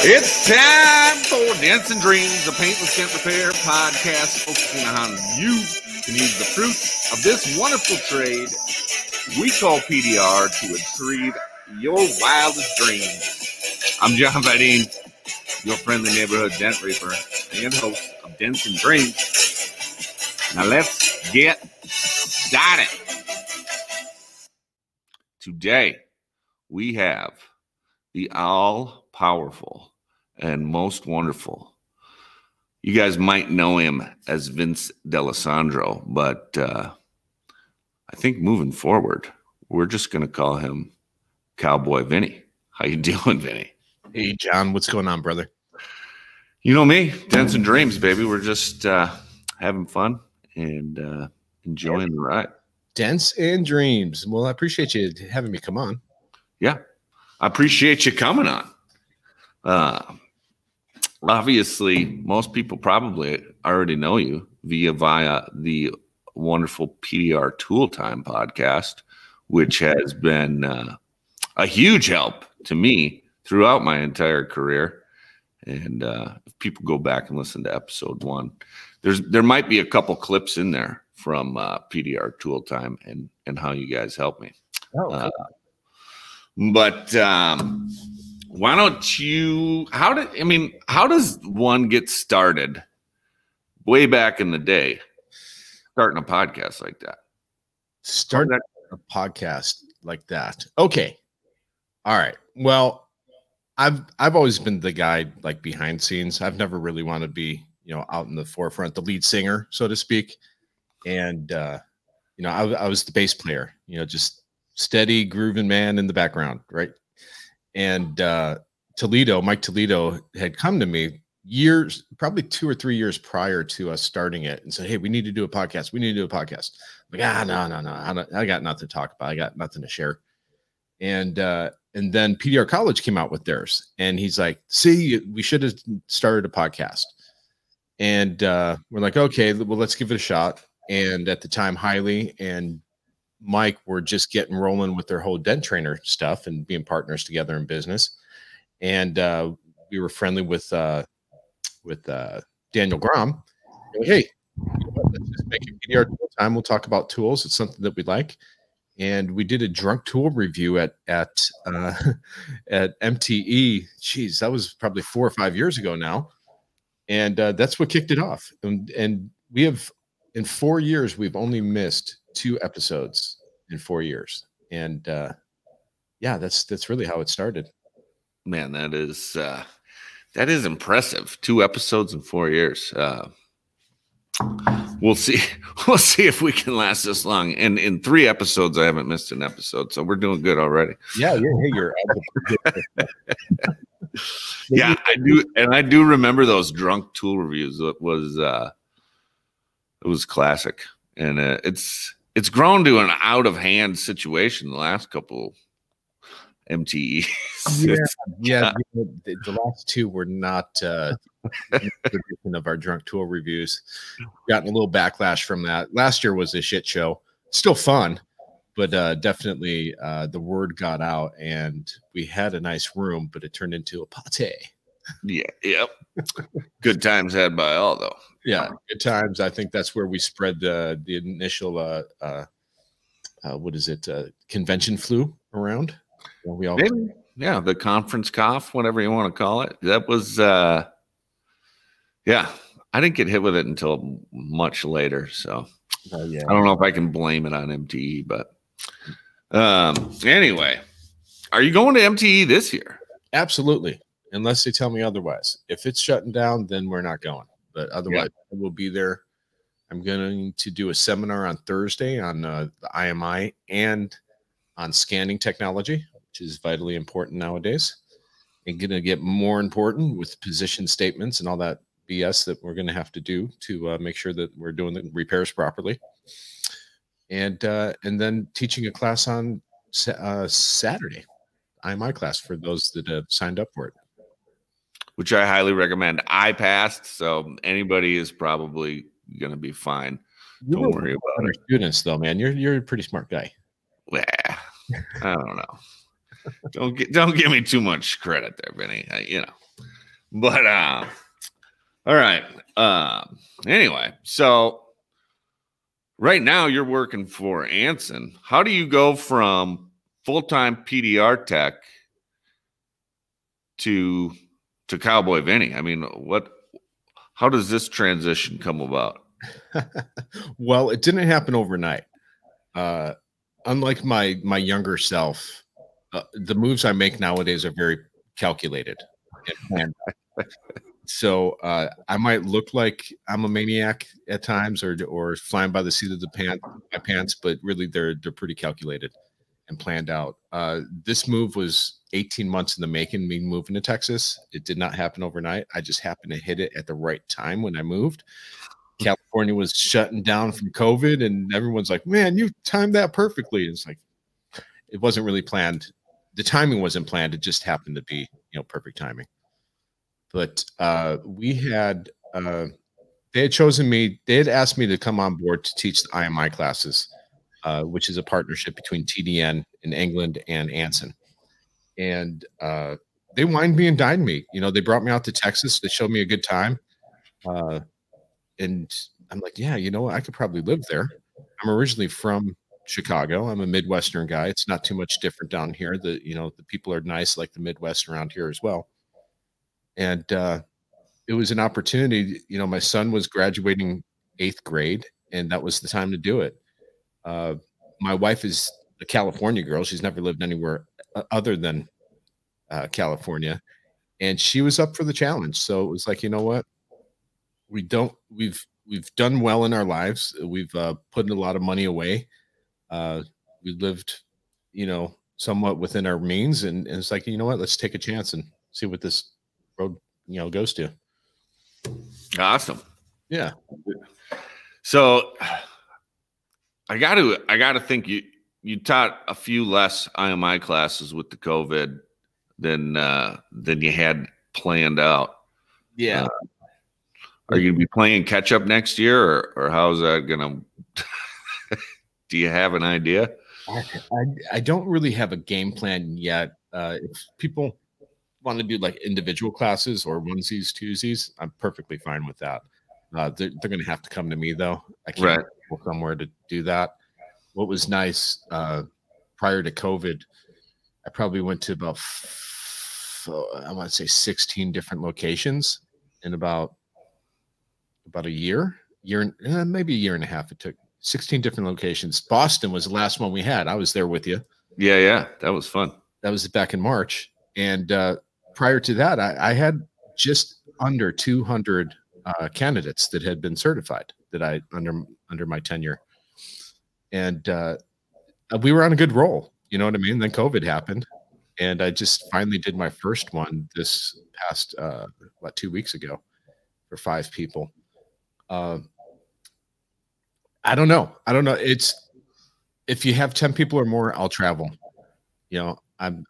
It's time for Dents Dreams, the Paintless Dent Repair podcast focusing on how you can use the fruits of this wonderful trade we call PDR to retrieve your wildest dreams. I'm John Vidine, your friendly neighborhood dent reaper and host of Dents and Dreams. Now let's get started. Today we have the all-powerful and most wonderful. You guys might know him as Vince Delasandro, but I think moving forward, we're just going to call him Cowboy Vinny. How you doing, Vinny? Hey, John. What's going on, brother? You know me, Dents and Dreams, baby. We're just having fun and enjoying the ride. Dents and Dreams. Well, I appreciate you having me come on. Yeah, I appreciate you coming on. Obviously, most people probably already know you via the wonderful PDR Tool Time podcast, which has been a huge help to me throughout my entire career. And if people go back and listen to episode 1, there might be a couple clips in there from PDR Tool Time and how you guys help me. Oh, cool. But why don't you, how does one get started way back in the day starting a podcast like that? Starting a podcast like that. Okay. All right. Well, I've always been the guy like behind scenes. I've never really wanted to be, out in the forefront, the lead singer, so to speak. And, I was the bass player, just steady grooving man in the background. Right. And Mike Toledo had come to me probably 2 or 3 years prior to us starting it and said, "Hey, we need to do a podcast. We need to do a podcast." I'm like, no. I got nothing to talk about. I got nothing to share. And then PDR College came out with theirs. And he's like, "See, we should have started a podcast." And we're like, "Okay, well, let's give it a shot." And at the time, Hailey and Mike were just getting rolling with their whole dent trainer stuff and being partners together in business. And we were friendly with Daniel Grom. Like, "Hey, let's just make a PDR Tool Time. We'll talk about tools. It's something that we like." And we did a drunk tool review at MTE. Jeez, that was probably 4 or 5 years ago now. And that's what kicked it off. And we have, in 4 years, we've only missed 2 episodes in 4 years. And that's really how it started. Man, that is impressive. 2 episodes in 4 years. We'll see if we can last this long. And in 3 episodes, I haven't missed an episode, so we're doing good already. Yeah, you're yeah, I do, and I do remember those drunk tool reviews. It was classic, and it's grown to an out of hand situation the last couple MTE. Yeah. The last 2 were not of our drunk tool reviews. Gotten a little backlash from that. Last year was a shit show. Still fun, but definitely the word got out, and we had a nice room, but it turned into a pate. Yeah, yep. Good times had by all, though. Yeah, good times. I think that's where we spread the initial convention flu around. We all maybe, yeah, the conference cough, whatever you want to call it. That was yeah, I didn't get hit with it until much later, so I don't know if I can blame it on MTE, but anyway, are you going to MTE this year? Absolutely, unless they tell me otherwise. If it's shutting down, then we're not going, but otherwise I will be there. I'm going to do a seminar on Thursday on the IMI and on scanning technology, which is vitally important nowadays, and going to get more important with position statements and all that BS that we're going to have to do to make sure that we're doing the repairs properly. And then teaching a class on Saturday, IMI class, for those that have signed up for it. Which I highly recommend. I passed, so anybody is probably going to be fine. Don't worry about it. Students, though, man, you're a pretty smart guy. Well, I don't know. Don't give me too much credit there, Vinny. But all right. Anyway, so right now you're working for Anson. How do you go from full-time PDR tech to Cowboy Vinny? I mean, how does this transition come about? Well, it didn't happen overnight. Unlike my younger self, the moves I make nowadays are very calculated and planned. So I might look like I'm a maniac at times, or flying by the seat of my pants, but really they're pretty calculated and planned out. This move was 18 months in the making. Me moving to Texas, it did not happen overnight. I just happened to hit it at the right time when I moved. California was shutting down from COVID, and everyone's like, "Man, you timed that perfectly." It's like it wasn't really planned. The timing wasn't planned. It just happened to be, perfect timing. But they had chosen me. They had asked me to come on board to teach the IMI classes, which is a partnership between TDN in England and Anson. And they wined me and dined me. They brought me out to Texas. They showed me a good time. And I'm like, yeah, I could probably live there. I'm originally from Chicago. I'm a Midwestern guy. It's not too much different down here. The people are nice, like the Midwest around here as well. And it was an opportunity. My son was graduating 8th grade, and that was the time to do it. My wife is a California girl. She's never lived anywhere other than California, and she was up for the challenge. So it was like, you know what? We've done well in our lives. We've put a lot of money away. We lived, somewhat within our means, and it's like, you know what? Let's take a chance and see what this road goes to. Awesome. Yeah. So I gotta think you taught a few less IMI classes with the COVID than you had planned out. Yeah. Are you gonna be playing catch up next year, or how's that gonna do you have an idea? I don't really have a game plan yet. If people want to do like individual classes or onesies, twosies, I'm perfectly fine with that. They're going to have to come to me though. I can't go somewhere to do that. What was nice prior to COVID, I probably went to about I want to say 16 different locations in about a year, maybe a year and a half. It took 16 different locations. Boston was the last one we had. I was there with you. Yeah, that was fun. That was back in March, and prior to that, I had just under 200 candidates that had been certified that I under my tenure, and we were on a good roll. You know what I mean? Then COVID happened, and I just finally did my first one this past 2 weeks ago for 5 people. I don't know. It's if you have 10 people or more, I'll travel. I'm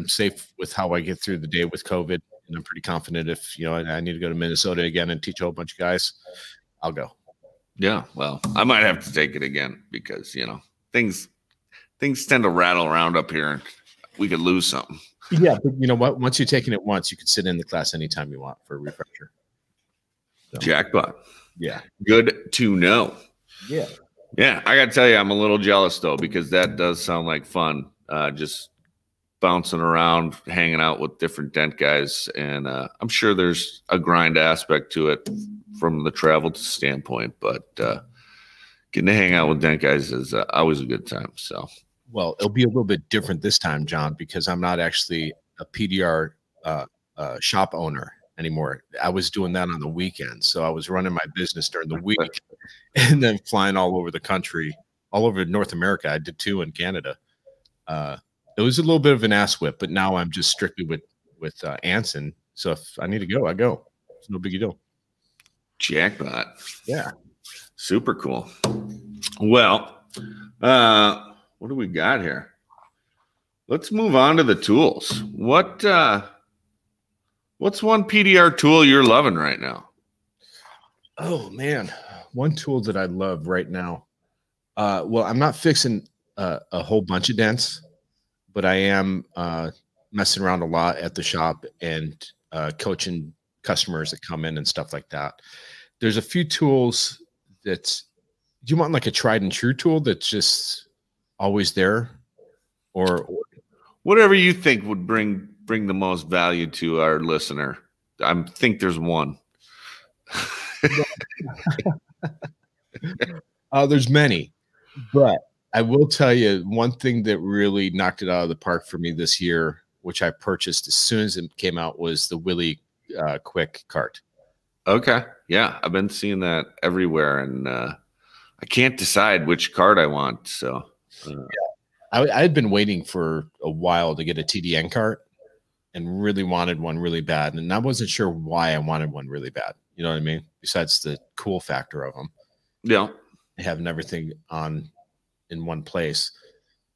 safe with how I get through the day with COVID, and I'm pretty confident if I need to go to Minnesota again and teach a whole bunch of guys, I'll go. Yeah, well, I might have to take it again because things tend to rattle around up here, and we could lose something. Yeah, but you know what? Once you're taking it once, you can sit in the class anytime you want for a refresher. So, jackpot. Yeah, good to know. Yeah. I gotta tell you, I'm a little jealous though, because that does sound like fun. Just bouncing around, hanging out with different dent guys, and I'm sure there's a grind aspect to it from the travel standpoint, but getting to hang out with dent guys is always a good time. So, well, it'll be a little bit different this time, John, because I'm not actually a PDR shop owner anymore. I was doing that on the weekends, so I was running my business during the week and then flying all over the country, all over North America. I did 2 in Canada. It was a little bit of an ass whip, but now I'm just strictly with Anson. So if I need to go, I go. It's no big deal. Jackpot. Yeah. Super cool. Well, what do we got here? Let's move on to the tools. What's one PDR tool you're loving right now? Oh man, one tool that I love right now. Well, I'm not fixing a whole bunch of dents, but I am messing around a lot at the shop and coaching customers that come in and stuff like that. There's a few tools that do you want like a tried and true tool that's just always there, or whatever you think would bring the most value to our listener. I think there's one. There's many, but I will tell you one thing that really knocked it out of the park for me this year, which I purchased as soon as it came out, was the Willie Quick cart. Okay. Yeah. I've been seeing that everywhere, and I can't decide which cart I want. So yeah. I had been waiting for a while to get a TDN cart and really wanted one really bad. And I wasn't sure why I wanted one really bad. You know what I mean? Besides the cool factor of them. Yeah. Having everything on in one place.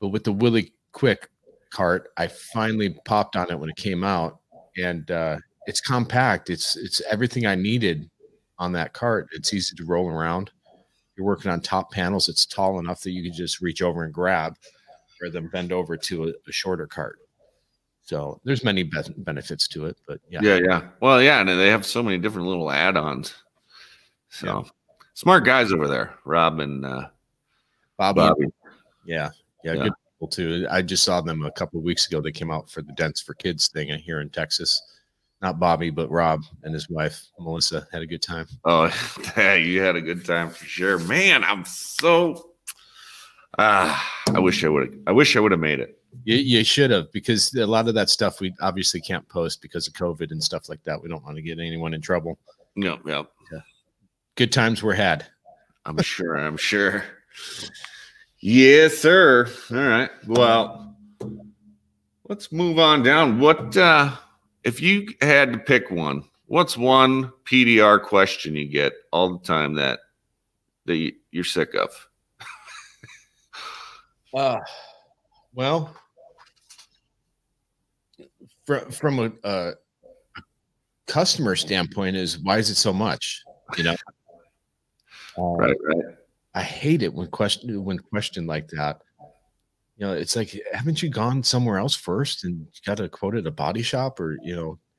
But with the Willie Quick cart, I finally popped on it when it came out, and it's compact. It's everything I needed on that cart. It's easy to roll around. You're working on top panels. It's tall enough that you can just reach over and grab, rather than bend over to a shorter cart. So there's many benefits to it, but yeah. Yeah. Well, yeah. And they have so many different little add-ons. So smart guys over there, Rob and Bobby. Yeah. Good people too. I just saw them a couple of weeks ago. They came out for the Dents for Kids thing here in Texas. Not Bobby, but Rob and his wife Melissa had a good time. Oh, you had a good time for sure, man. I'm so. I wish I would have made it. You should have, because a lot of that stuff we obviously can't post because of COVID and stuff like that. We don't want to get anyone in trouble. Yep. Yeah. Good times were had. I'm sure. Yes, sir. All right. Well, let's move on down. What if you had to pick one? What's one PDR question you get all the time that you're sick of? Well, from a customer standpoint, is why is it so much? You know, right. I hate it when questioned like that. You know, it's like, haven't you gone somewhere else first and got a quote at a body shop, or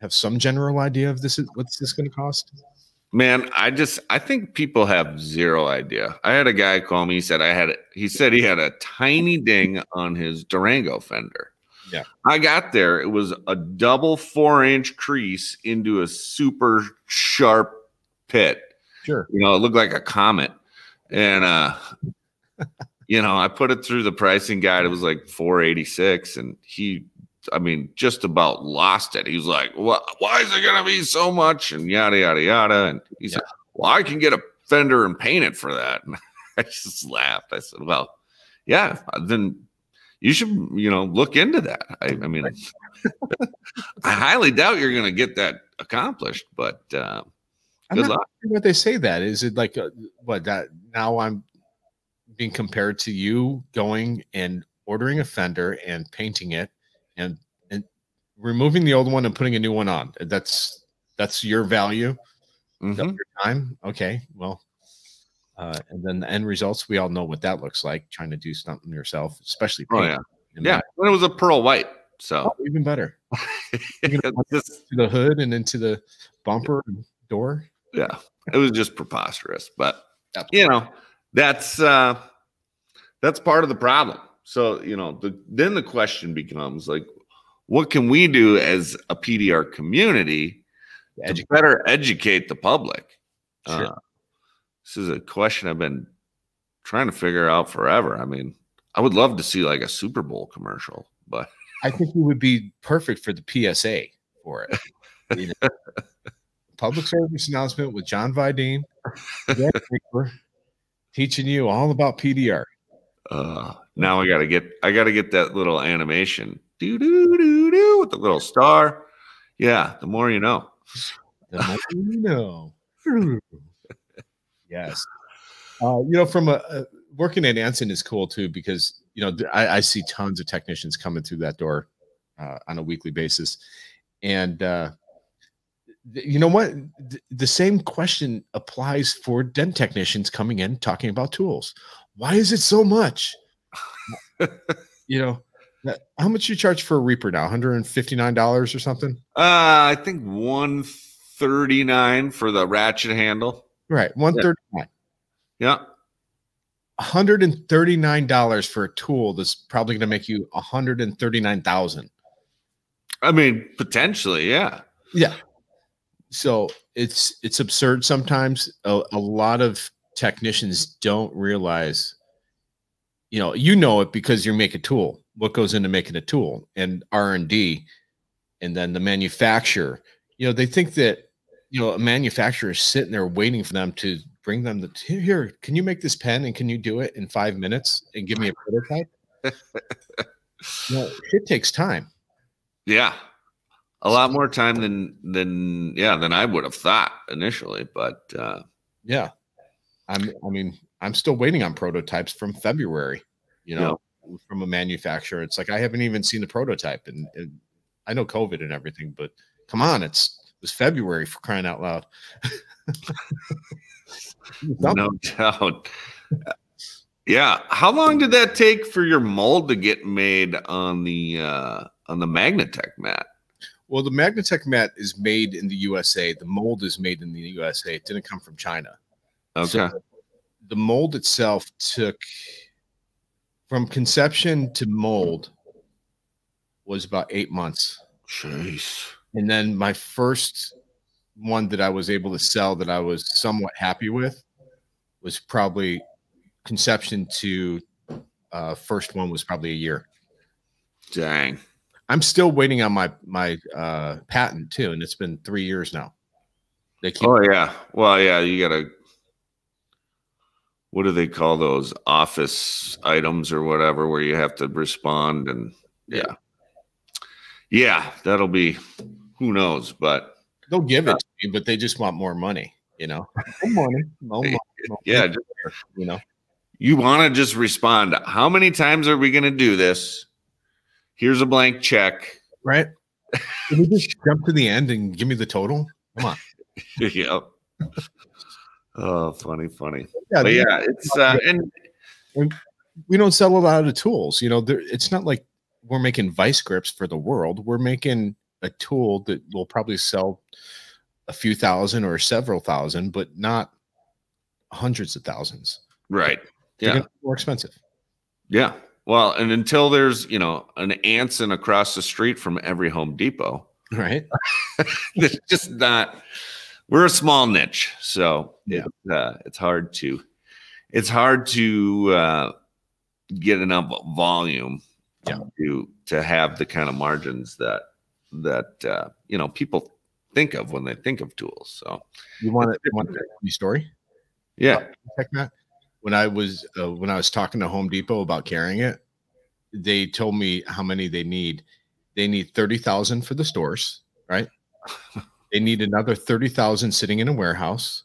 have some general idea of what's this going to cost? Man, I think people have zero idea. I had a guy call me. He said he had a tiny ding on his Durango fender. Yeah. I got there. It was a double 4-inch crease into a super sharp pit. Sure. It looked like a comet. And, I put it through the pricing guide. It was like $486. And just about lost it. He was like, "Why is it going to be so much?" And yada, yada, yada. And he said, "Well, I can get a fender and paint it for that." And I just laughed. I said, "Well, yeah, then you should, look into that." I mean, I highly doubt you're going to get that accomplished, but good luck. What they say that is it like that now I'm being compared to you going and ordering a fender and painting it and removing the old one and putting a new one on. That's your value. Mm-hmm. Your time. Okay. Well, and then the end results, we all know what that looks like, trying to do something yourself, especially paint. Yeah. When it was a pearl white. So even better. Just to the hood and into the bumper and door. Yeah. It was just preposterous. But that's part of the problem. So, then the question becomes like, what can we do as a PDR community to better educate the public? Sure. This is a question I've been trying to figure out forever. I mean, I would love to see like a Super Bowl commercial, but I think we would be perfect for the PSA for it. Public service announcement with John Vidine, teaching you all about PDR. Now I gotta get that little animation, do with the little star. Yeah, the more you know. The more you know. Yes. From working at Anson is cool too, because I see tons of technicians coming through that door on a weekly basis, and you know what? The same question applies for dent technicians coming in talking about tools. Why is it so much? How much you charge for a Reaper now? $159 or something? I think 139 for the ratchet handle. Right, 139. Yeah. $139 for a tool that's probably going to make you 139,000. I mean, potentially, yeah. Yeah. So it's absurd sometimes. A lot of technicians don't realize, you know it because you make a tool. What goes into making a tool and R&D, and then the manufacturer. They think that a manufacturer is sitting there waiting for them to bring them here. Can you make this pen and can you do it in 5 minutes and give me a prototype? It takes time. Yeah. A lot more time than I would have thought initially, but yeah, I'm still waiting on prototypes from February, from a manufacturer. It's like I haven't even seen the prototype, and I know COVID and everything, but come on, it was February, for crying out loud. No doubt. Yeah, how long did that take for your mold to get made on the Magnatech mat? Well, the Magnatech mat is made in the USA. The mold is made in the USA. It didn't come from China. Okay. So the mold itself took from conception to mold was about 8 months. Jeez. And then my first one that I was able to sell that I was somewhat happy with was probably conception to first one was probably a year. Dang. I'm still waiting on my patent too, and it's been 3 years now. Oh yeah, well yeah, you gotta. What do they call those office items or whatever, where you have to respond and yeah, that'll be who knows, but they'll give it to me, but they just want more money, more money, yeah, you want to just respond. How many times are we going to do this? Here's a blank check. Right. Can you just jump to the end and give me the total? Come on. Yeah. Oh, funny. Yeah, but yeah, it's and we don't sell a lot of tools. It's not like we're making vice grips for the world. We're making a tool that will probably sell a few thousand or several thousand, but not hundreds of thousands. Right. They're gonna be more expensive. Yeah. Well, and until there's, an Anson across the street from every Home Depot. Right. It's just not, we're a small niche. So yeah, it's hard to get enough volume to have the kind of margins that people think of when they think of tools. So you want a story? Yeah. When I was talking to Home Depot about carrying it, they told me how many they need. They need 30,000 for the stores, right? They need another 30,000 sitting in a warehouse,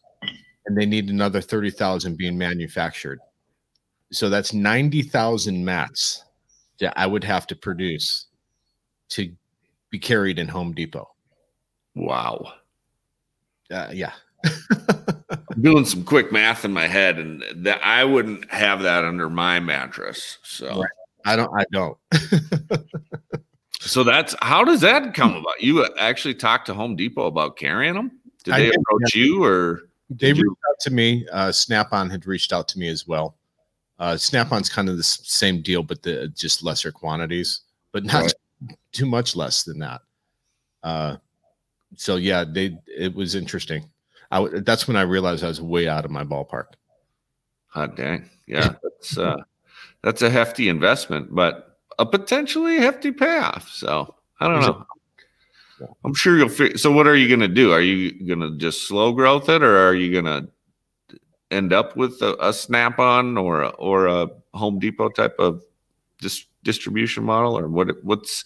and they need another 30,000 being manufactured. So that's 90,000 mats that I would have to produce to be carried in Home Depot. Wow. Yeah. I'm doing some quick math in my head, and that I wouldn't have that under my mattress. So right. I don't. So how does that come about? You actually talked to Home Depot about carrying them? Did they approach you, or they reached out to me? Snap-on had reached out to me as well. Snap-on's kind of the same deal, but just lesser quantities, but not too much less than that. So yeah, it was interesting. That's when I realized I was way out of my ballpark. Hot dang. Yeah. That's a hefty investment, but a potentially hefty payoff. So I don't know. I'm sure you'll figure. So what are you going to do? Are you going to just slow growth it, or are you going to end up with a Snap-on or a Home Depot type of distribution model, or what's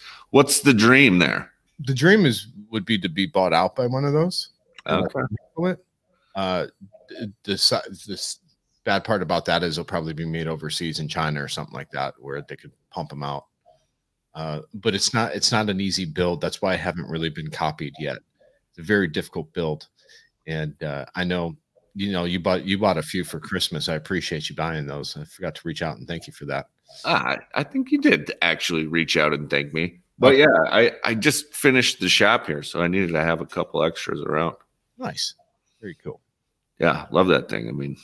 the dream there? The dream would be to be bought out by one of those. Okay. This bad part about that is it'll probably be made overseas in China or something like that, where they could pump them out. But it's not an easy build. That's why I haven't really been copied yet. It's a very difficult build, and I know you bought a few for Christmas. I appreciate you buying those. I forgot to reach out and thank you for that. I think you did actually reach out and thank me. But okay. yeah, I just finished the shop here, so I needed to have a couple extras around. Nice. Very cool. Yeah, love that thing. I mean,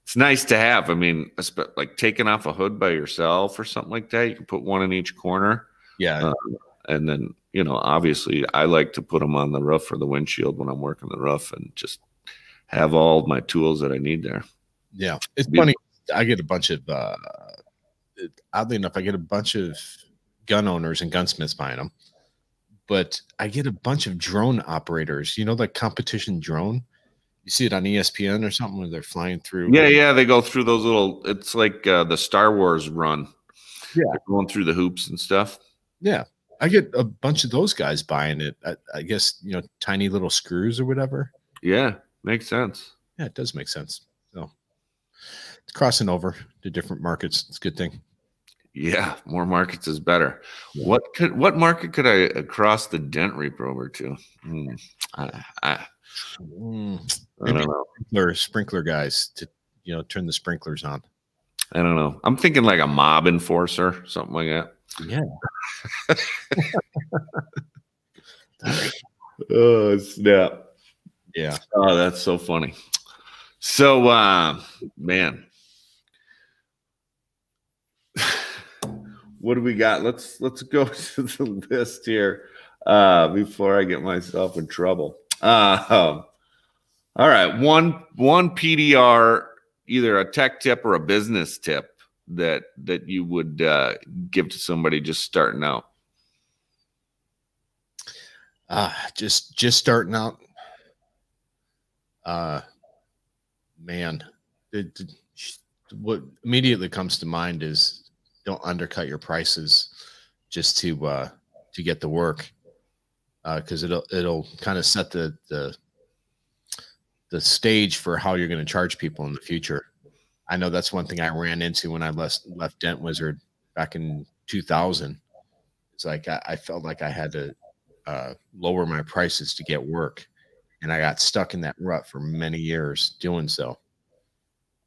it's nice to have. I mean, like taking off a hood by yourself or something like that. You can put one in each corner. Yeah. And then, obviously I like to put them on the roof or the windshield when I'm working the roof and just have all my tools that I need there. Yeah. It's funny. I get a bunch of, oddly enough, I get a bunch of gun owners and gunsmiths buying them, but I get a bunch of drone operators, the competition drone. You see it on ESPN or something where they're flying through. Yeah. They go through those little, it's like the Star Wars run. Yeah. They're going through the hoops and stuff. Yeah. I get a bunch of those guys buying it. I guess, tiny little screws or whatever. Yeah. Makes sense. Yeah, it does make sense. So it's crossing over to different markets. It's a good thing. Yeah. More markets is better. Yeah. What market could I cross the dent reaper over to? I don't know. Sprinkler guys to, turn the sprinklers on. I don't know. I'm thinking like a mob enforcer, something like that. Yeah. Oh, snap. Yeah. Oh, that's so funny. So, man, what do we got? Let's go to the list here before I get myself in trouble. All right, one PDR, either a tech tip or a business tip that you would give to somebody just starting out. Just starting out. Man, what immediately comes to mind is don't undercut your prices just to get the work, because it'll kind of set the stage for how you're going to charge people in the future. I know that's one thing I ran into when I left Dent Wizard back in 2000. It's like I felt like I had to lower my prices to get work. And I got stuck in that rut for many years doing so.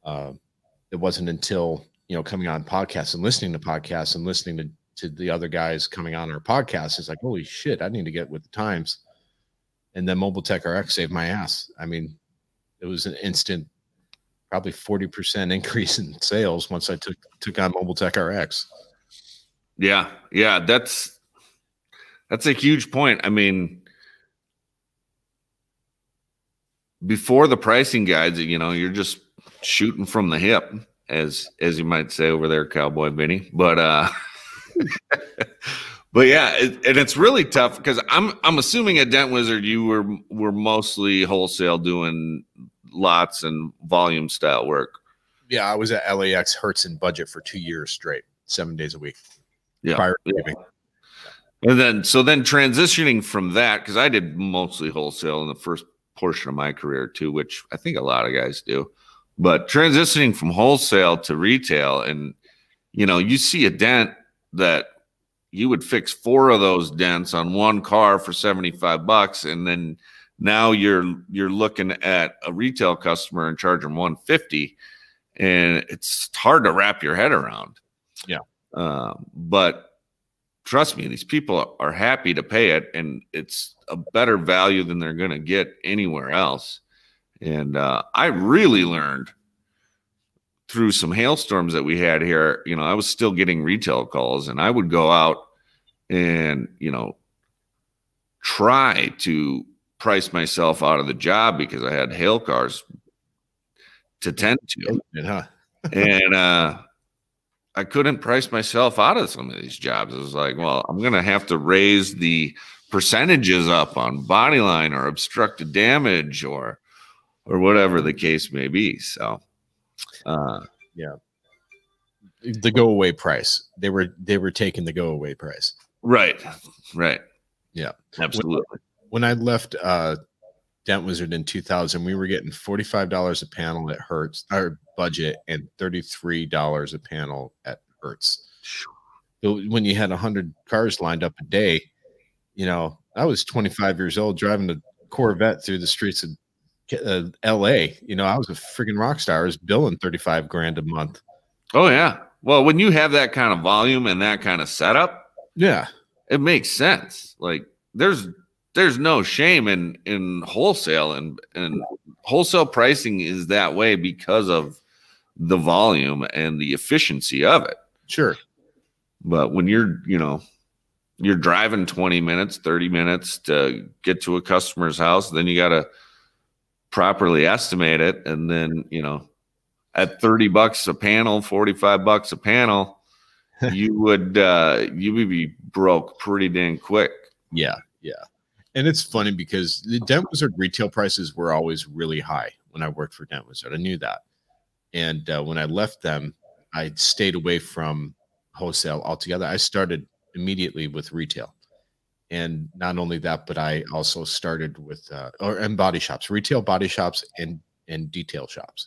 It wasn't until, coming on podcasts and listening to podcasts and listening to the other guys coming on our podcast, it's like, holy shit, I need to get with the times. And then Mobile Tech RX saved my ass. I mean, it was an instant, probably 40% increase in sales once I took on Mobile Tech RX. Yeah. That's a huge point. I mean, before the pricing guides, you're just shooting from the hip, as you might say over there, Cowboy Vinny. But but yeah, and it's really tough because I'm assuming at Dent Wizard you were mostly wholesale, doing lots and volume style work. Yeah, I was at LAX Hertz and Budget for 2 years straight, 7 days a week. Yeah. And then transitioning from that, because I did mostly wholesale in the first portion of my career too, which I think a lot of guys do, but transitioning from wholesale to retail, and you see a dent that you would fix 4 of those dents on one car for $75, and then now you're looking at a retail customer and charge them $150, and it's hard to wrap your head around. Yeah. But trust me, these people are happy to pay it, and it's a better value than they're going to get anywhere else. And I really learned through some hailstorms that we had here. I was still getting retail calls, and I would go out and, try to price myself out of the job because I had hail cars to tend to. And I couldn't price myself out of some of these jobs. It was like, well, I'm going to have to raise the percentages up on bodyline or obstructed damage or whatever the case may be. So, yeah, the go away price. They were taking the go away price. Right. Yeah, absolutely. When I left Dent Wizard in 2000, we were getting $45 a panel at Hertz, our Budget, and $33 a panel at Hertz. When you had 100 cars lined up a day, I was 25 years old driving a Corvette through the streets of LA, you know, I was a freaking rock star. I was billing 35 grand a month. Oh yeah. Well, when you have that kind of volume and that kind of setup, yeah, it makes sense. Like there's no shame in wholesale, and wholesale pricing is that way because of the volume and the efficiency of it. Sure. But when you're driving 20 minutes, 30 minutes to get to a customer's house, then you got to properly estimate it. And then, you know, at $30 a panel, $45 a panel, you would be broke pretty dang quick. Yeah. Yeah. And it's funny because the Dent Wizard retail prices were always really high when I worked for Dent Wizard. I knew that. And when I left them, I stayed away from wholesale altogether. I started immediately with retail. And not only that, but I also started with and body shops, retail body shops and detail shops.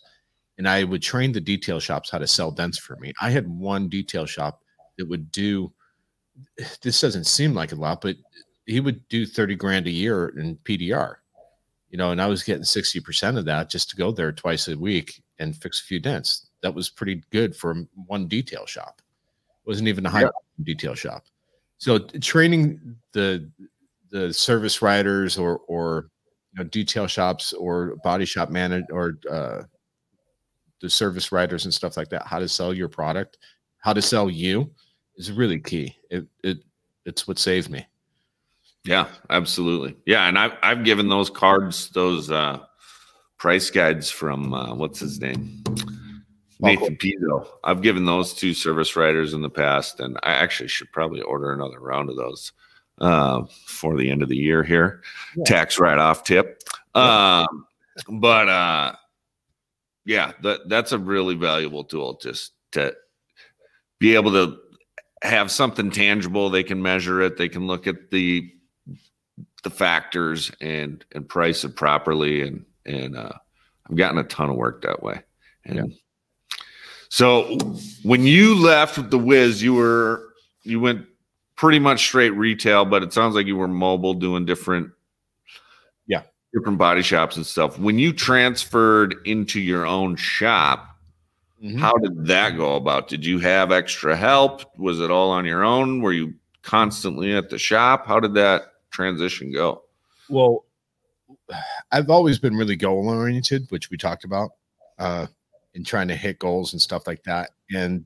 And I would train the detail shops how to sell dents for me. I had one detail shop that would do, this doesn't seem like a lot, but he would do 30 grand a year in PDR, you know, and I was getting 60% of that just to go there twice a week and fix a few dents. That was pretty good for one detail shop. It wasn't even a high detail shop. So training the service writers or you know, detail shops or body shop manager or the service writers and stuff like that, how to sell your product, how to sell you is really key. It's what saved me. Yeah, absolutely. Yeah, and I've given those cards, those price guides from what's his name, Nathan Pizzo. I've given those to service writers in the past, and I actually should probably order another round of those for the end of the year here. Yeah. Tax write-off tip. Yeah. Yeah, that's a really valuable tool, just to be able to have something tangible. They can measure it. They can look at the factors and price it properly. And I've gotten a ton of work that way. And yeah. So when you left the Wiz, you went pretty much straight retail, but it sounds like you were mobile doing different body shops and stuff. When you transferred into your own shop, how did that go about? Did you have extra help? Was it all on your own? Were you constantly at the shop? How did that transition go? Well, I've always been really goal oriented, which we talked about, in trying to hit goals and stuff like that. And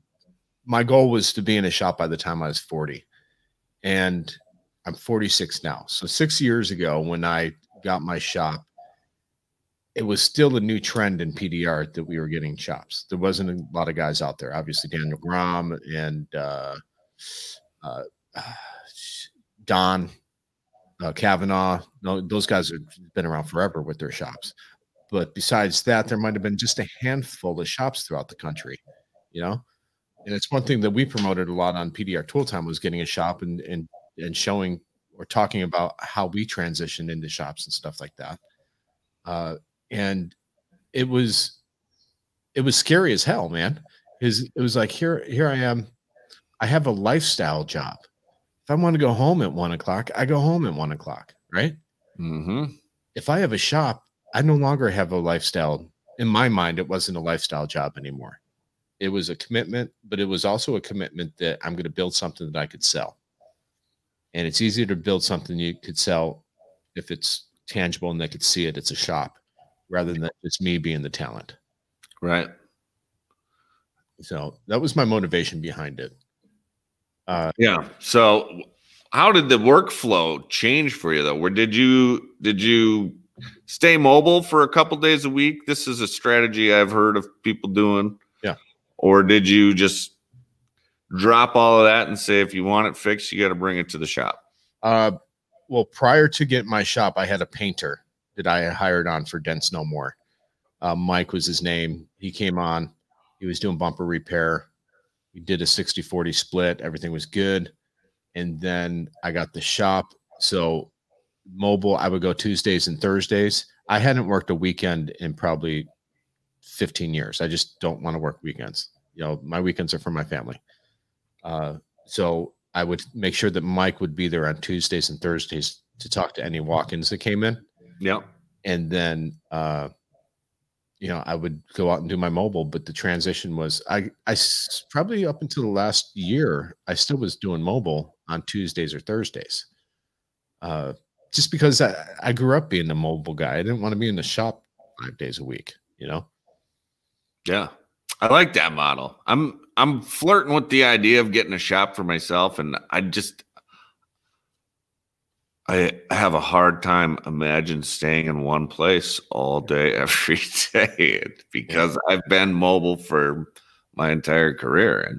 my goal was to be in a shop by the time I was 40, and I'm 46 now. So 6 years ago, when I got my shop, it was still a new trend in PDR that we were getting shops. There wasn't a lot of guys out there. Obviously, Daniel Grom and Don Kavanaugh. No, those guys have been around forever with their shops. But besides that, there might have been just a handful of shops throughout the country, you know. And it's one thing that we promoted a lot on PDR Tool Time was getting a shop and showing or talking about how we transitioned into shops and stuff like that. And it was scary as hell, man. It was like, here I am. I have a lifestyle job. If I want to go home at 1 o'clock, I go home at 1 o'clock, right? If I have a shop, I no longer have a lifestyle. In my mind, it wasn't a lifestyle job anymore. It was a commitment, but it was also a commitment that I'm going to build something that I could sell. And it's easier to build something you could sell if it's tangible and they could see it. It's a shop rather than just me being the talent. Right. So that was my motivation behind it. Yeah. So how did the workflow change for you though? Where did you stay mobile for a couple days a week? This is a strategy I've heard of people doing. Yeah. Or did you just drop all of that and say, if you want it fixed, you got to bring it to the shop? Well, prior to getting my shop, I had a painter that I hired on for Dents No More. Mike was his name. He came on. He was doing bumper repair. We did a 60-40 split. Everything was good. And then I got the shop. So mobile, I would go Tuesdays and Thursdays. I hadn't worked a weekend in probably 15 years. I just don't want to work weekends. You know, my weekends are for my family. So I would make sure that Mike would be there on Tuesdays and Thursdays to talk to any walk-ins that came in. Yeah. And then, you know, I would go out and do my mobile, but the transition was probably up until the last year, I still was doing mobile on Tuesdays or Thursdays. Just because I grew up being a mobile guy. I didn't want to be in the shop 5 days a week, you know? Yeah. I like that model. I'm flirting with the idea of getting a shop for myself, and I have a hard time imagine staying in one place all day, every day, because I've been mobile for my entire career.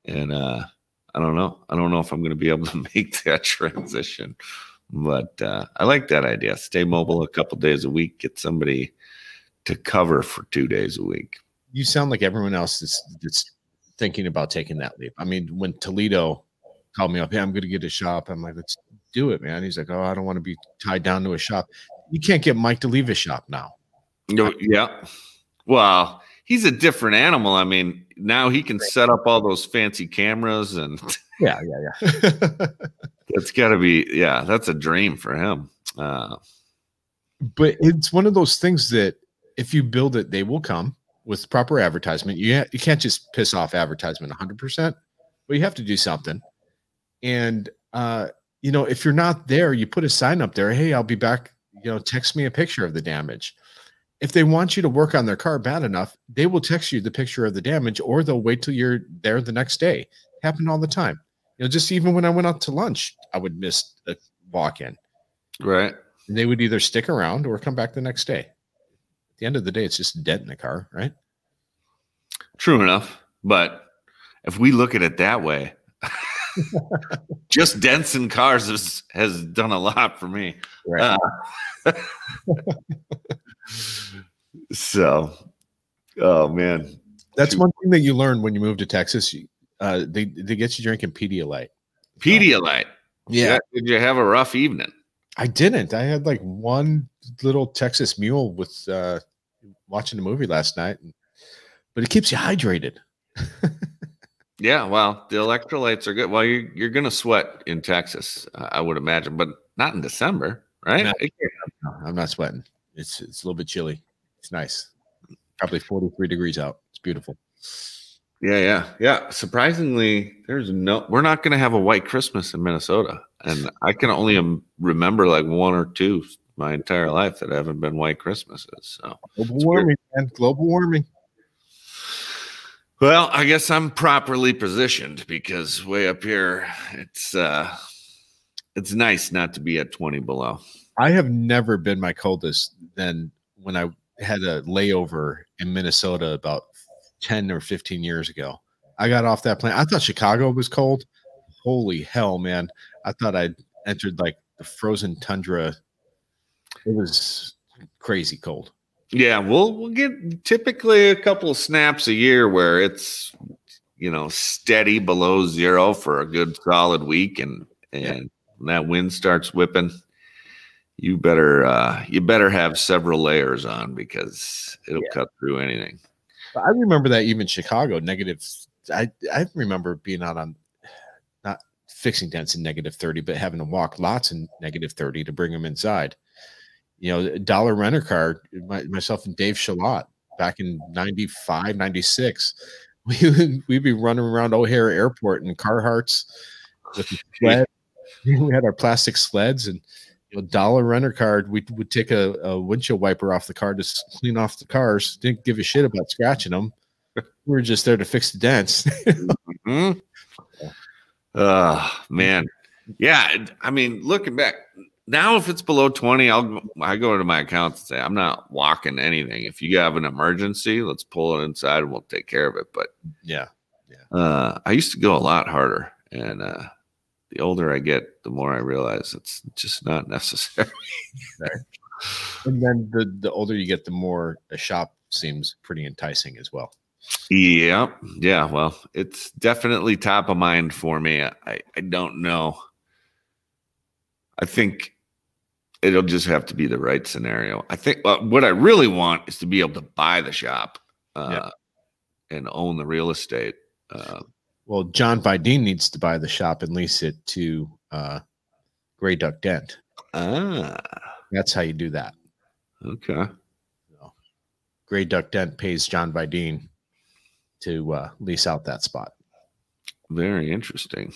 And I don't know. I don't know if I'm going to be able to make that transition, but I like that idea. Stay mobile a couple days a week, get somebody to cover for 2 days a week. You sound like everyone else that's thinking about taking that leap. I mean, when Toledo called me up, hey, I'm going to get a shop. I'm like, let's do it, man. He's like, oh, I don't want to be tied down to a shop. You can't get Mike to leave his shop now. No, yeah. Well, he's a different animal. I mean, now he can set up all those fancy cameras and yeah. That's got to be, that's a dream for him. But it's one of those things that if you build it, they will come with proper advertisement. You can't just piss off advertisement 100%, but you have to do something. And, you know, if you're not there, you put a sign up there. Hey, I'll be back. You know, text me a picture of the damage. If they want you to work on their car bad enough, they will text you the picture of the damage, or they'll wait till you're there the next day. It happened all the time. You know, just even when I went out to lunch, I would miss a walk-in. Right. And they would either stick around or come back the next day. At the end of the day, it's just a dent in the car, right? True enough. But if we look at it that way, just dents in cars has done a lot for me. Right. So, oh man, that's one thing that you learn when you move to Texas. They get you drinking Pedialyte. Pedialyte. Yeah. Did you have a rough evening? I didn't. I had like one little Texas mule with watching the movie last night, but it keeps you hydrated. Yeah, well, the electrolytes are good. Well, you're going to sweat in Texas, I would imagine, but not in December, right? No, I'm not sweating. It's a little bit chilly. It's nice. Probably 43 degrees out. It's beautiful. Yeah. Surprisingly, we're not going to have a white Christmas in Minnesota, and I can only remember like one or two my entire life that haven't been white Christmases. So global warming, man. Global warming. Well, I guess I'm properly positioned because way up here, it's nice not to be at 20 below. I have never been my coldest than when I had a layover in Minnesota about 10 or 15 years ago. I got off that plane. I thought Chicago was cold. Holy hell, man. I thought I'd entered like the frozen tundra. It was crazy cold. Yeah, we'll get typically a couple of snaps a year where it's, you know, steady below zero for a good solid week, and when that wind starts whipping, you better have several layers on because it'll cut through anything. I remember that even Chicago negative. I remember being out on not fixing dents in -30, but having to walk lots in -30 to bring them inside. You know, dollar renter car, myself and Dave Shalott back in 95, 96, we'd be running around O'Hare Airport in Carhartts with the sled. We had our plastic sleds, and you know, dollar renter car, we would take a windshield wiper off the car to clean off the cars. Didn't give a shit about scratching them. We were just there to fix the dents. Mm-hmm. Man. Yeah, I mean, looking back, now, if it's below 20, I go to my account and say, I'm not walking anything. If you have an emergency, let's pull it inside and we'll take care of it. But I used to go a lot harder, and the older I get, the more I realize it's just not necessary. Right. And then the older you get, the more a shop seems pretty enticing as well. Yeah. Well, it's definitely top of mind for me. I don't know. I think it'll just have to be the right scenario. I think what I really want is to be able to buy the shop and own the real estate. Well, John Vidine needs to buy the shop and lease it to Gray Duck Dent. That's how you do that. Okay. So, Gray Duck Dent pays John Vidine to lease out that spot. Very interesting.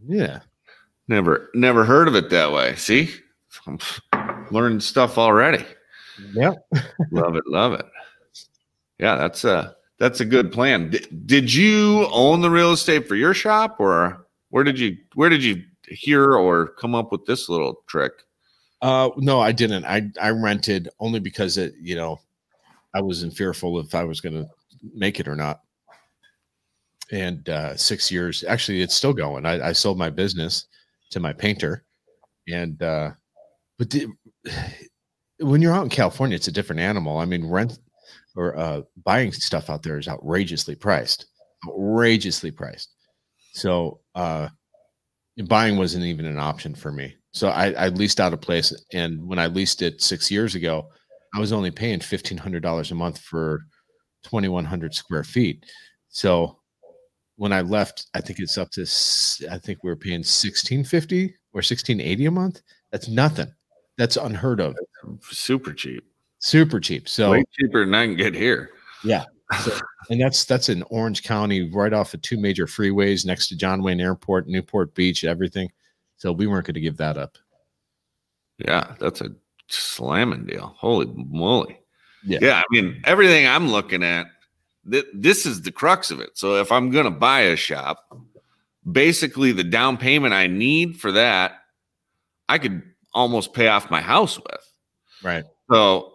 Yeah. Never heard of it that way. See, I'm learning stuff already. Yep. Love it. Love it. Yeah, that's a good plan. Did you own the real estate for your shop, or where did you hear or come up with this little trick? No, I didn't. I rented only because I wasn't fearful if I was going to make it or not. And 6 years, actually, it's still going. I sold my business to my painter, and when you're out in California, it's a different animal. I mean, rent or buying stuff out there is outrageously priced. So buying wasn't even an option for me. So I leased out a place, and when I leased it 6 years ago, I was only paying $1,500 a month for 2,100 square feet. So when I left, I think it's up to, I think we were paying $1,650 or $1,680 a month. That's nothing. That's unheard of. Super cheap. Super cheap. So way cheaper than I can get here. Yeah. So, and that's in Orange County, right off of 2 major freeways next to John Wayne Airport, Newport Beach, everything. So we weren't going to give that up. Yeah, that's a slamming deal. Holy moly. Yeah. I mean, everything I'm looking at, this is the crux of it. So if I'm going to buy a shop, basically the down payment I need for that, I could almost pay off my house with. Right. So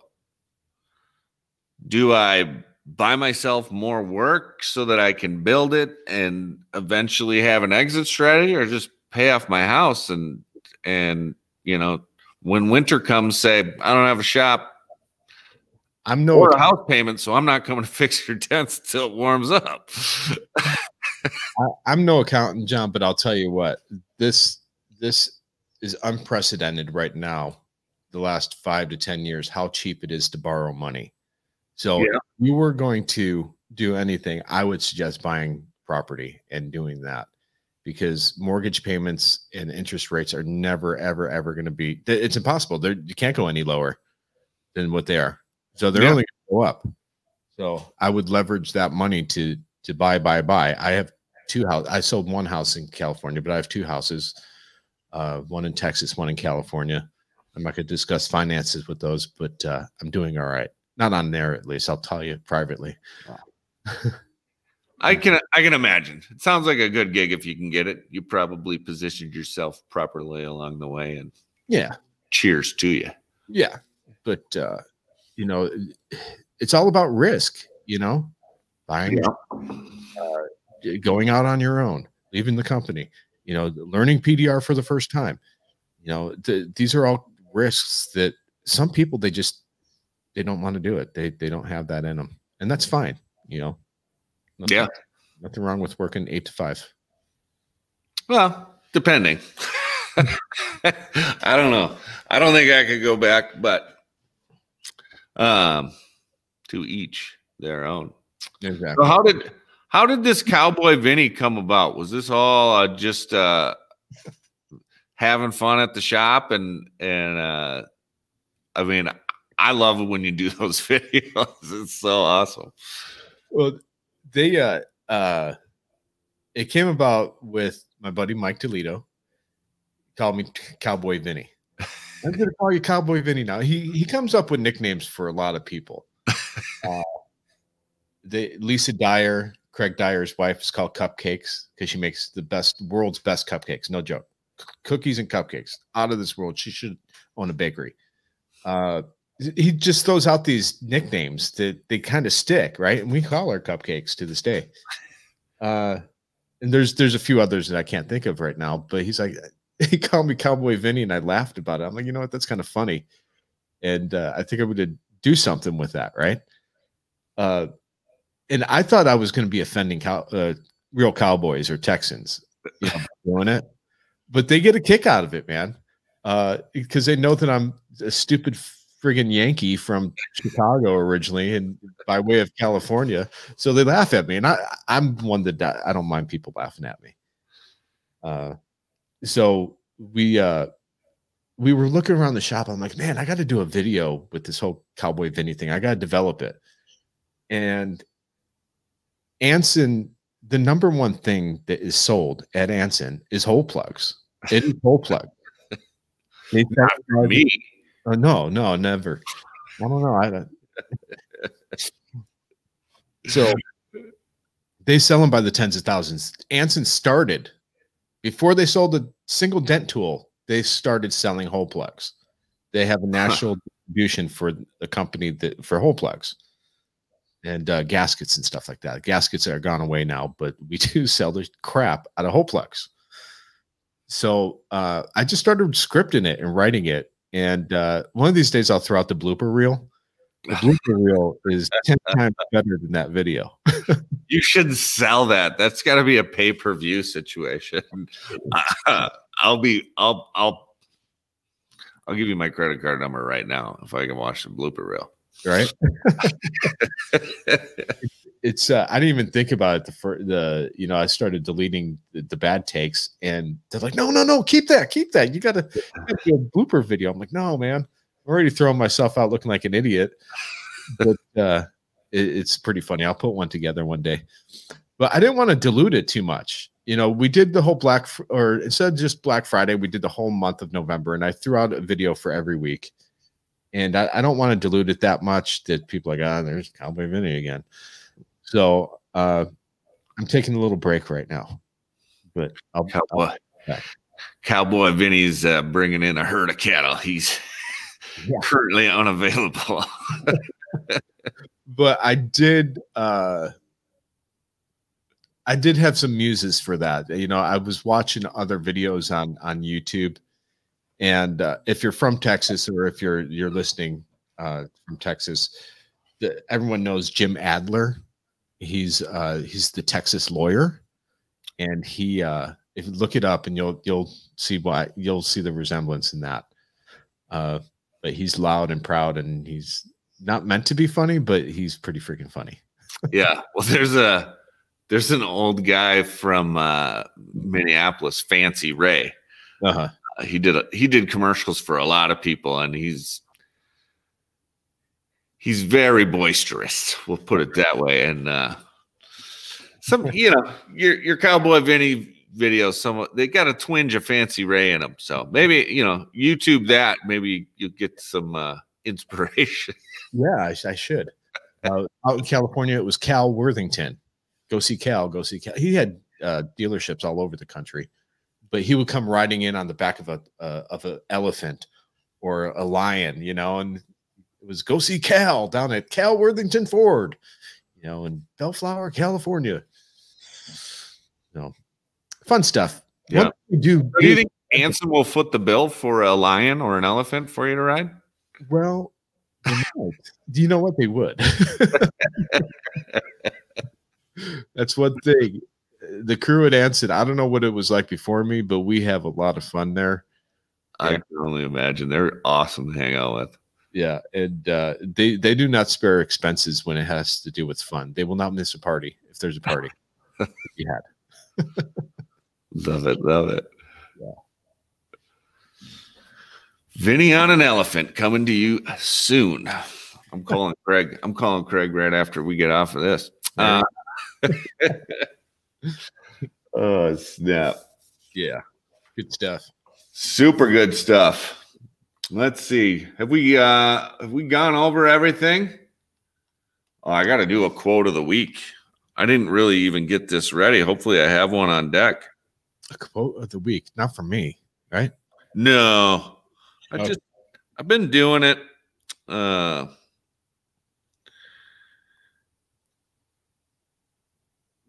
do I buy myself more work so that I can build it and eventually have an exit strategy, or just pay off my house and when winter comes, say, I don't have a shop, or a house payment, so I'm not coming to fix your dents until it warms up. I'm no accountant, John, but I'll tell you what, this is unprecedented right now. The last 5 to 10 years, how cheap it is to borrow money. So if you were going to do anything, I would suggest buying property and doing that, because mortgage payments and interest rates are never, ever, ever going to be, it's impossible. You can't go any lower than what they are. So they're only going to go up. So I would leverage that money to buy. I have 2 houses. I sold 1 house in California, but I have 2 houses, one in Texas, one in California. I'm not going to discuss finances with those, but I'm doing all right. Not on there, at least. I'll tell you privately. I can imagine. It sounds like a good gig if you can get it. You probably positioned yourself properly along the way, and cheers to you. Yeah, but it's all about risk. Buying, going out on your own, leaving the company. Learning PDR for the first time. These are all risks that some people they don't want to do it. They don't have that in them, and that's fine. Nothing wrong with working 8 to 5. Well, depending. I don't know. I don't think I could go back, but to each their own. Exactly. So how did this Cowboy Vinny come about? Was this all just having fun at the shop? And I mean, I love it when you do those videos. It's so awesome. Well, it came about with my buddy Mike Toledo. Called me Cowboy Vinny. I'm going to call you Cowboy Vinny now. He comes up with nicknames for a lot of people. Lisa Dyer, Craig Dyer's wife, is called Cupcakes because she makes the world's best cupcakes. No joke. Cookies and cupcakes out of this world. She should own a bakery. He just throws out these nicknames that they kind of stick, right? And we call her Cupcakes to this day. And there's a few others that I can't think of right now, but he's like, he called me Cowboy Vinny, and I laughed about it. I'm like, you know what? That's kind of funny. And I think I'm going to do something with that, right? And I thought I was going to be offending real cowboys or Texans doing it, but they get a kick out of it, man, because they know that I'm a stupid friggin' Yankee from Chicago originally and by way of California. So they laugh at me, and I'm one that I don't mind people laughing at me. So we we were looking around the shop. I'm like, man, I got to do a video with this whole Cowboy Vinny thing. I got to develop it. And Anson, the number one thing that is sold at Anson is hole plugs. It is hole plug. Not for me. No, never. I don't know. I don't. So they sell them by the tens of thousands. Anson started before they sold a single dent tool. They started selling hole plugs. They have a national distribution for the company that for hole plugs and gaskets and stuff like that. Gaskets are gone away now, but we do sell the crap out of hole plugs. So I just started scripting it and writing it. And one of these days I'll throw out the blooper reel. The blooper reel is 10 times better than that video. You should sell that. That's got to be a pay-per-view situation. I'll give you my credit card number right now if I can watch the blooper reel. Right? It's I didn't even think about it. I started deleting the bad takes, and they're like, no, keep that. You got to do a blooper video. I'm like, no, man, I'm already throwing myself out looking like an idiot. But it's pretty funny. I'll put one together one day. But I didn't want to dilute it too much. We did the whole instead of just Black Friday, we did the whole month of November, and I threw out a video for every week. And I don't want to dilute it that much that people are like, there's Cowboy Vinny again. So I'm taking a little break right now. But Cowboy Vinny's bringing in a herd of cattle. He's currently unavailable. But I did have some muses for that. I was watching other videos on YouTube, and if you're from Texas or if you're listening from Texas, everyone knows Jim Adler. He's the Texas lawyer, and he if you look it up and you'll see the resemblance in that. But he's loud and proud, and he's not meant to be funny, but he's pretty freaking funny. Yeah. Well, there's an old guy from Minneapolis, Fancy Ray. He did commercials for a lot of people, and he's very boisterous. We'll put it that way. And your Cowboy Vinny videos, they got a twinge of Fancy Ray in them. So maybe YouTube that. Maybe you'll get some inspiration. Yeah, I should. Out in California, it was Cal Worthington. Go see Cal. He had dealerships all over the country, but he would come riding in on the back of an elephant or a lion, and it was go see Cal down at Cal Worthington Ford, in Bellflower, California. Fun stuff. Yeah. Do you think Anson will foot the bill for a lion or an elephant for you to ride? Well, do you know what they would? That's one thing. The crew at Anson, I don't know what it was like before me, but we have a lot of fun there. I can only imagine. They're awesome to hang out with. Yeah, and they do not spare expenses when it has to do with fun. They will not miss a party if there's a party. You had. Love it. Yeah. Vinny on an elephant coming to you soon. I'm calling Craig right after we get off of this. Oh snap! Yeah, good stuff. Super good stuff. Let's see. Have we gone over everything? Oh, I got to do a quote of the week. I didn't really even get this ready. Hopefully, I have one on deck. A quote of the week, not from me, right? No, I've been doing it.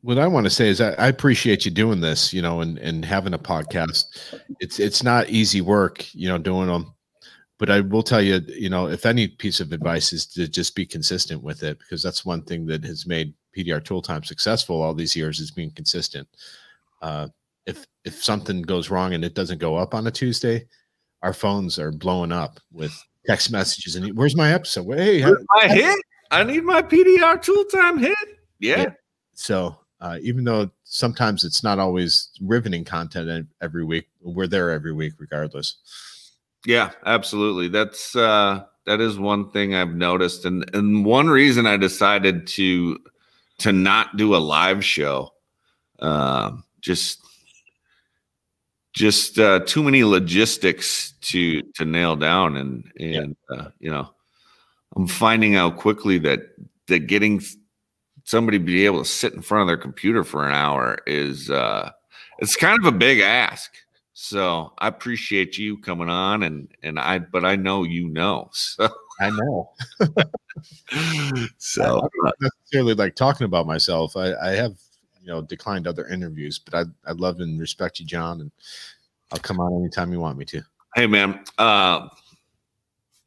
What I want to say is I appreciate you doing this, and having a podcast. It's not easy work, doing them. But I will tell you, if any piece of advice is to just be consistent with it, because that's one thing that has made PDR Tool Time successful all these years is being consistent. If something goes wrong and it doesn't go up on a Tuesday, our phones are blowing up with text messages and where's my episode? Hey, where's my hit? I need my PDR Tool Time hit. Yeah. So even though sometimes it's not always riveting content every week, we're there every week regardless. Yeah, absolutely. That is one thing I've noticed, and one reason I decided to not do a live show. Just too many logistics to nail down, and you know, I'm finding out quickly that getting somebody to be able to sit in front of their computer for an hour is it's kind of a big ask. So I appreciate you coming on, but I know so. I know. So I don't necessarily like talking about myself. I have declined other interviews, but I love and respect you, John, and I'll come on anytime you want me to. Hey man,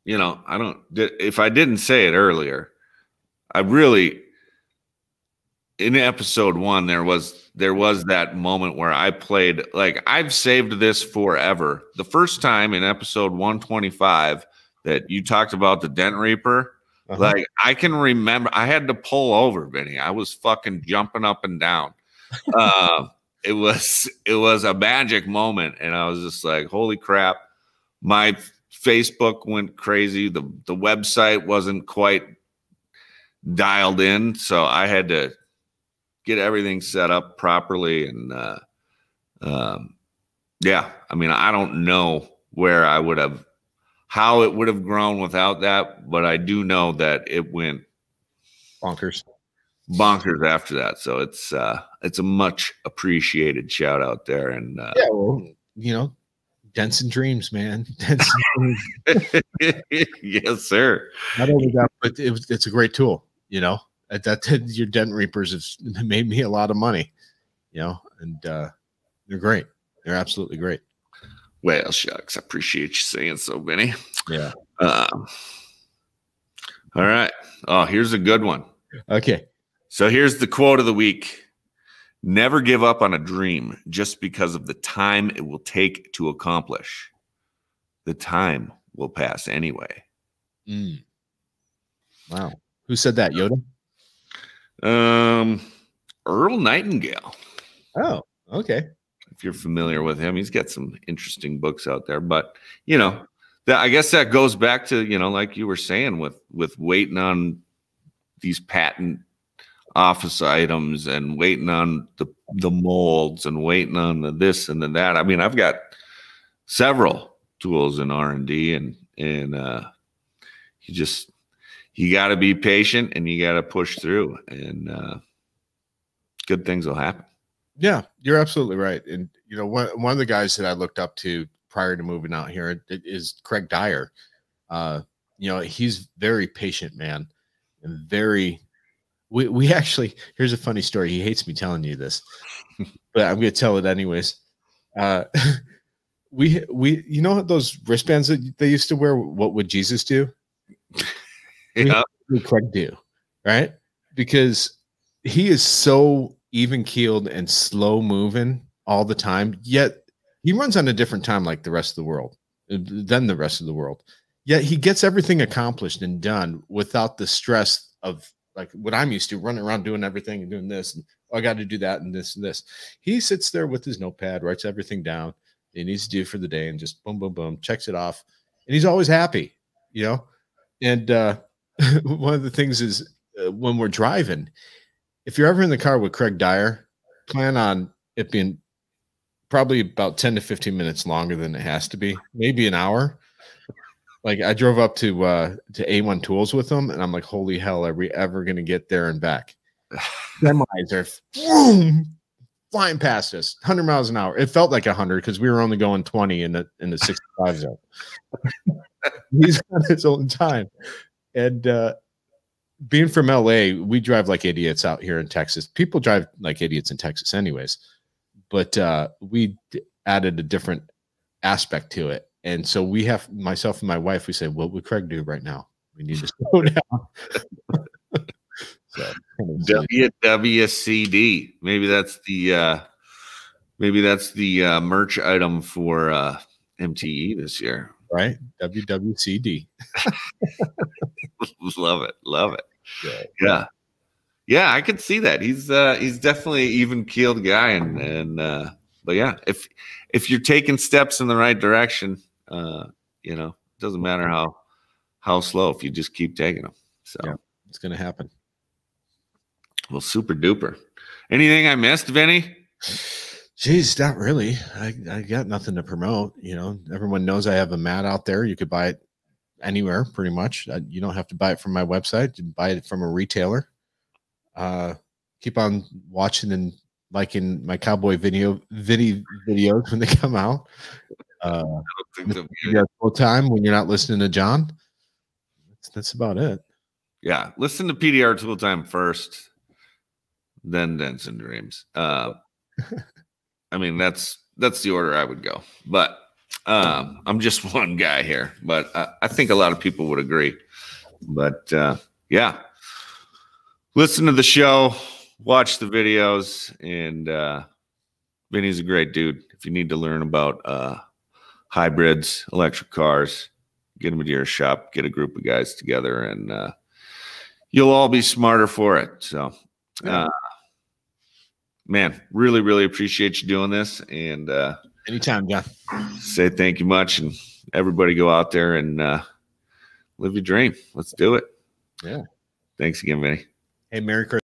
if I didn't say it earlier, I really, in episode 1, there was that moment where I played, like, I've saved this forever. The first time in episode 125 that you talked about the Dent Reaper, like, I can remember I had to pull over, Vinny. I was fucking jumping up and down. It was a magic moment, and I was just like, holy crap. My Facebook went crazy. The website wasn't quite dialed in, so I had to get everything set up properly. And yeah, I mean, I don't know how it would have grown without that, but I do know that it went bonkers after that. So it's a much appreciated shout out there. And yeah, well, Dents Dreams, man. Dents Dreams. Yes, sir. Not only that, but it's a great tool. That your Dent Reapers have made me a lot of money. And they're great. They're absolutely great. Well, shucks, I appreciate you saying so, Vinny. Yeah. All right. Oh, here's a good one. Okay. So here's the quote of the week. Never give up on a dream just because of the time it will take to accomplish. The time will pass anyway. Wow. Who said that, Yoda? Earl Nightingale. Oh, okay. If you're familiar with him, he's got some interesting books out there. But I guess that goes back to like you were saying with waiting on these patent office items and waiting on the molds and waiting on the this and the that. I mean, I've got several tools in R&D, and you got to be patient and you got to push through, and good things will happen. Yeah, you're absolutely right. And one of the guys that I looked up to prior to moving out here is Craig Dyer. He's very patient man, and very. We actually, here's a funny story. He hates me telling you this, but I'm going to tell it anyways. We those wristbands that they used to wear. What would Jesus do? Yeah, what would Craig do, right? Because he is so even keeled and slow moving all the time. Yet he runs on a different time, like the rest of the world, than the rest of the world. Yet he gets everything accomplished and done without the stress of like what I'm used to, running around doing everything and doing this, and I got to do that and this and this. He sits there with his notepad, writes everything down he needs to do for the day, and just boom, boom, boom, checks it off. And he's always happy, And one of the things is when we're driving, if you're ever in the car with Craig Dyer, plan on it being probably about 10 to 15 minutes longer than it has to be, maybe an hour. Like I drove up to A1 Tools with them, and I'm like, holy hell, are we ever going to get there and back? Semis are flying past us, 100 miles an hour. It felt like 100 because we were only going 20 in the 65 zone. He's on his own time. And being from LA, we drive like idiots out here in Texas. People drive like idiots in Texas anyways. But we added a different aspect to it. And so we have, myself and my wife, we say, what would Craig do right now? We need to slow down. So, WWCD. Maybe that's the merch item for MTE this year. Right? WWCD. Love it. Yeah, I could see that. He's definitely an even keeled guy, and but yeah, if you're taking steps in the right direction, You know, it doesn't matter how slow if you just keep taking them. So yeah, it's going to happen. Well, super duper. Anything I missed, Vinny? Geez, not really. I got nothing to promote. You know, everyone knows I have a mat out there. You could buy it anywhere, pretty much. You don't have to buy it from my website. You can buy it from a retailer. Keep on watching and liking my cowboy videos when they come out. Full time when you're not listening to John. That's about it. Yeah, listen to PDR Tool Time first, then Dents Dreams. I mean, that's the order I would go. But I'm just one guy here. But I think a lot of people would agree. But yeah, listen to the show, watch the videos, and Vinny's a great dude. If you need to learn about hybrids, electric cars, get them into your shop, get a group of guys together, and you'll all be smarter for it. So, man, really, really appreciate you doing this. And anytime, John. Say thank you much. And everybody go out there and live your dream. Let's do it. Yeah. Thanks again, Vinny. Hey, Merry Christmas.